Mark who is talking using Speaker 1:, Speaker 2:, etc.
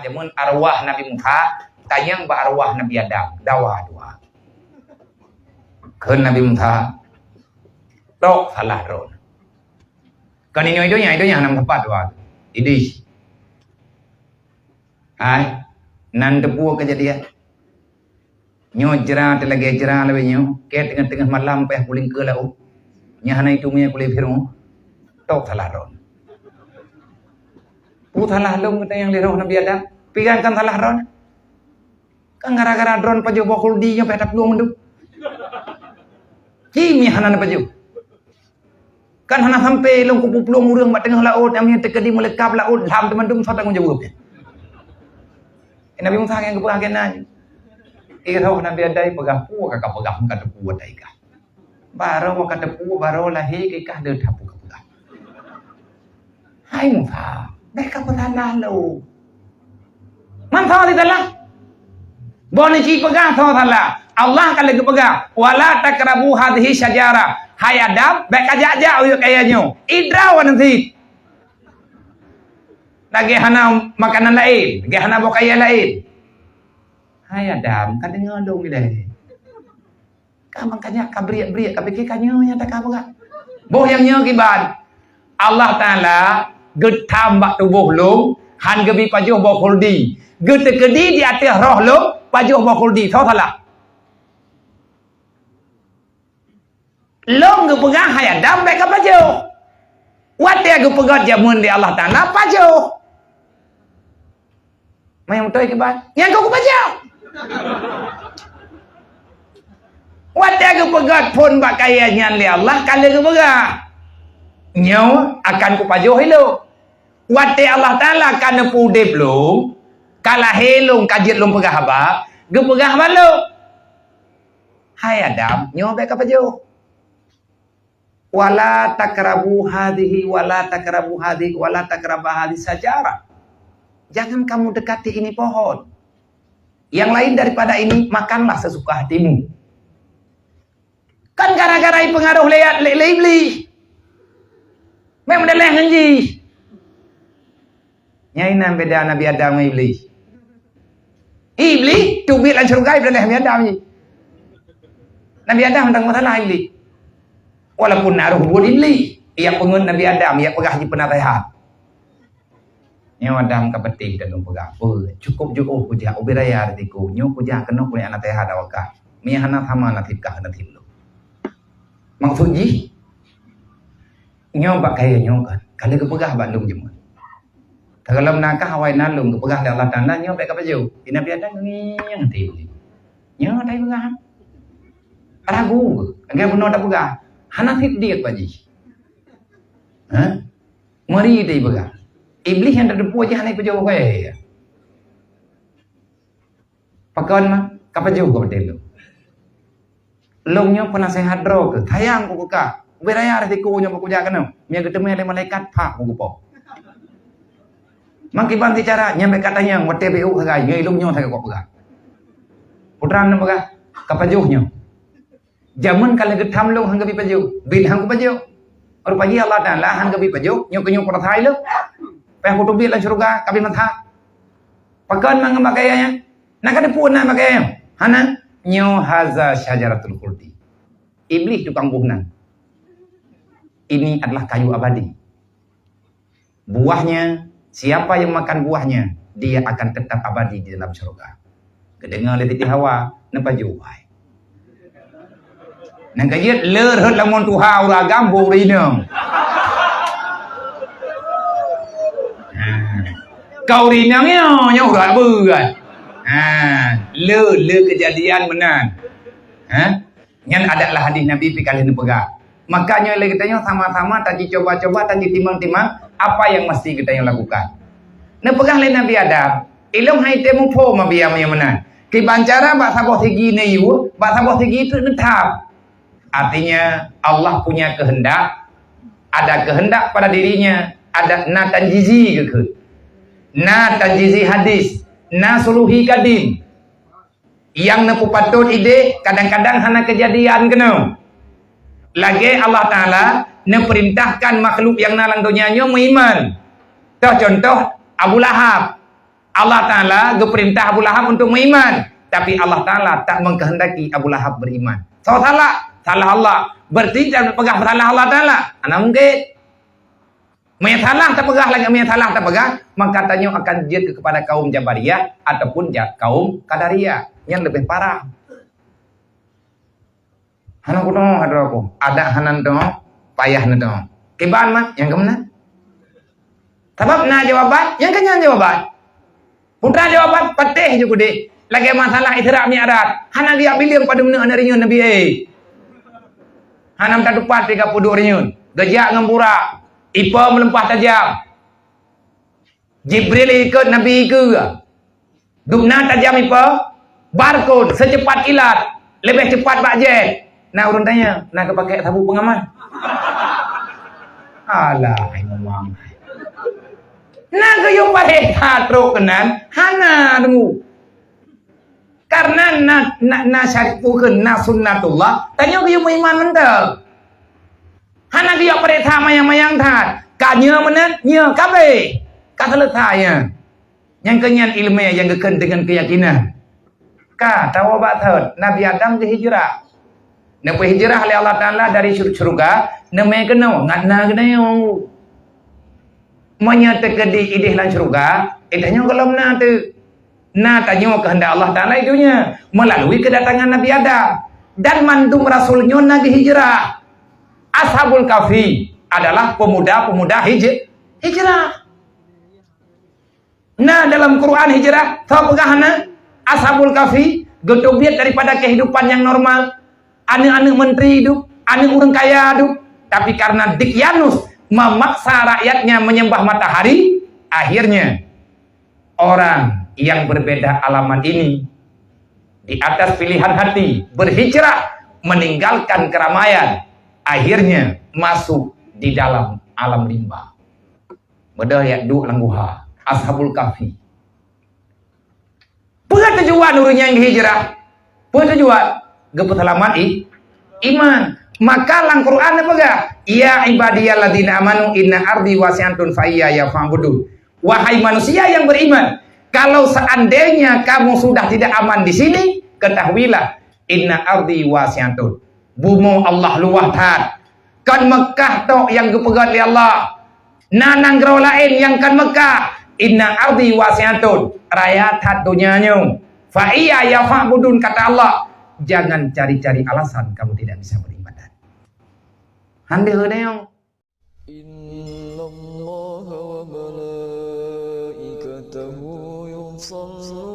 Speaker 1: jamun arwah Nabi Musa tanyang ba arwah Nabi Adam dawa dua keun Nabi Musa tok salah ron kan ini itu nya nam tepat dua idis ai nan depu kejadian nyo jera lagi jera lebih nyo ke tengah malam peh puling ke lau nya hana itu punya kulit biru tok salah ron salah long kita yang liroh Nabi Adam pikan kan salah ron kan gara-gara drone paju bokul di nya petap luang mendu kimi hana paju kan hana sampai long kupu pluang urang mat tengah laut amnya tekedi melekap laut lam teman-teman sot tanggung jawab Nabi Musa yang kepegang kenan irau Nabi Adam pegang pu kakak pegang kata pu dai ka baro kata pu baro lahi ke kah de tapu pegang hai Musa mereka bertanah lo. Mantap di dalam. Boleh cik pegang tahu salah. Allah kalau pegang. Wala takrabu hadhi syajara. Hai Adam, baik aja uyuk kayaknya. Idraw nanti. Lagi hana makanan lain, lagi hana bokaya lain. Hai Adam, kan dengar dong gile. Kamu makanya kabriak kabiki kanyo nya tak apa gak. Boh yang nyo kiban. Allah Taala getam bak tubuh lu han gebi pajuh bokuldi gete kedi di atas roh lu pajuh bokuldi tahu salah long ge pegang hai Adam baik pajuh wat dia ge pegat jamun di Allah Taala pajuh mai mutoi ke ban yang kau pajuh wat dia ge pegat pun bak kaya nyan li Allah kale ge pegang nyaw akan ku pajuh hilo wate Allah Taala kana pudep lu kala helung kajit lum pegah haba ge pegah malu hai Adam nyaw baik pajuh wala takrabu hadhihi wala takrabu hadhihi wala takraba hadhi sajara jangan kamu dekati ini pohon yang lain daripada ini makanlah sesuka hatimu kan gara-gara pengaruh iblis memang dah leh nji. Nyai nan beda Nabi Adam dengan iblis. Iblis tu bil an syurga dah leh Nabi Adam ni. Nabi Adam tentang masalah iblis. Walaupun naruh buat iblis, ia pengun Nabi Adam, ia pegah di penasihat. Nyai Adam kapeti dan pegah. Cukup juuh kuja ubiraya artiku. Nyu kuja kena kuliah nasihat awakah. Mi hana sama natibkah natib lu. Maksud ji nyoba kaya nyokan kalau kepegah bandung jemur kalau nakah hawai nalung kepegah Allah Taala nyoba ke baju Nabi Adam ngiyang ti nyoba tai pegah ragu enggak benar tak pegah hana dia baji mari dei pegah iblis yang terdepu aja hana pejau kaya pakon mah kapaju ko betul longnya penasehat dro ke tayang ko ka beraya resiko nya bekerja kena mia ketemu ada malaikat pak mengupo mangkiban cara nyampe katanya wate bu hagai ngeilungnya saya kok pegang putran pegang kapajuhnya zaman kalau getam long hanggapi pajuh bil hang pajuh or paji Allah Taala hanggapi pajuh nyo kenyo prathai lu peh kutu bil surga kabi matha pakan mang makayanya nak ada pun nak makayanya hana nyo haza syajaratul khuldi iblis tukang buhnan ini adalah kayu abadi. Buahnya, siapa yang makan buahnya, dia akan tetap abadi di dalam surga. Kedengar letiti hawa, nampak juai. Nang kayat lerhut lamun tuha uragam burinang. Kau rinangnya urat berat. Le kejadian benar. Yang adalah hadis Nabi pikal ini pegang. Makanya kita sama-sama tadi coba-coba tadi timang-timang apa yang mesti kita yang lakukan. Nah pegang le Nabi Adam, ilmu hai temu po mabiam yang mana. Kibancara bak saboh segi ne yu, bak saboh segi itu netap. Artinya Allah punya kehendak, ada kehendak pada dirinya, ada na tanjizi ke. Na tanjizi hadis, na suluhi kadim. Yang nepu patut ide kadang-kadang hana kejadian kena. Lagi Allah Ta'ala neperintahkan makhluk yang nalang dunianya beriman. Contoh Abu Lahab. Allah Ta'ala perintah Abu Lahab untuk beriman. Tapi Allah Ta'ala tak mengkehendaki Abu Lahab beriman. So salah Allah. Berarti jangan pegang salah Allah Ta'ala. Anak mungkin. Punya salah tak pegah lagi, punya salah tak pegah. Maka katanya akan jatuh kepada kaum Jabariyah ataupun kaum Qadariyah. Yang lebih parah. Hanak kuno aku. Ada hanan tu, payah tu. Kiban mah yang kemana? Sebab na jawaban, yang kenyang jawaban. Putra jawaban patih juga deh. Lagi masalah itirak mi'adat. Hana dia bilang pada mana anarinya Nabi Hanam tak dupat 32 rinyun. Gejak ngempura. Ipa melempah tajam. Jibril ikut Nabi ke. Dukna tajam ipa. Barcode secepat kilat. Lebih cepat bajet. Nah urun tanya. Nak kepakai sabuk pengaman. Alah memang. Nah kayong pahe hatro kenan. Hana tunggu. Karena na syarifukeun na sunnatullah, tanya kayong iman mental. Hana kayong perintah mayang-mayang tat. Kanya mana? Nya kabe. Kaselesainya. Yang kenyan ilmu yang keken dengan keyakinan. Ka tahu batat Nabi Adam dihijrah. Nabi hijrah oleh Allah Taala dari surga, namanya kenal ngatna kena yang menyatakan di idih lan surga, idahnya kalau na tu. Nah tanya kehendak Allah Ta'ala itunya melalui kedatangan Nabi Adam dan mandum rasulnya Nabi hijrah. Ashabul Kahfi adalah pemuda-pemuda hijrah. Nah dalam Quran hijrah tahu pegahana Ashabul Kahfi gedobiat daripada kehidupan yang normal. Anak-anak menteri hidup, anak orang kaya hidup, tapi karena Dikyanus memaksa rakyatnya menyembah matahari, akhirnya orang yang berbeda alamat ini di atas pilihan hati berhijrah meninggalkan keramaian, akhirnya masuk di dalam alam limbah. Bedah ya du langguha Ashabul Kahfi. Punya tujuan urunya yang hijrah. Punya tujuan geput halaman iman. Maka lang Quran apa? Ya ibadiyalladzina amanu inna ardi wasi'atun fa iyya fa'budun. Wahai manusia yang beriman, kalau seandainya kamu sudah tidak aman di sini, ketahuilah inna ardi wasi'atun. Bumu Allah luah tat. Kan Mekah tok yang dipegat oleh Allah. Nanang grau lain yang kan Mekah. Inna ardi wasi'atun. Raya tat dunyanya. Fa iya ya fa'budun kata Allah. Jangan cari-cari alasan kamu tidak bisa beribadat. Hande hedeong. Innallaha wa malaikatahu yusalluna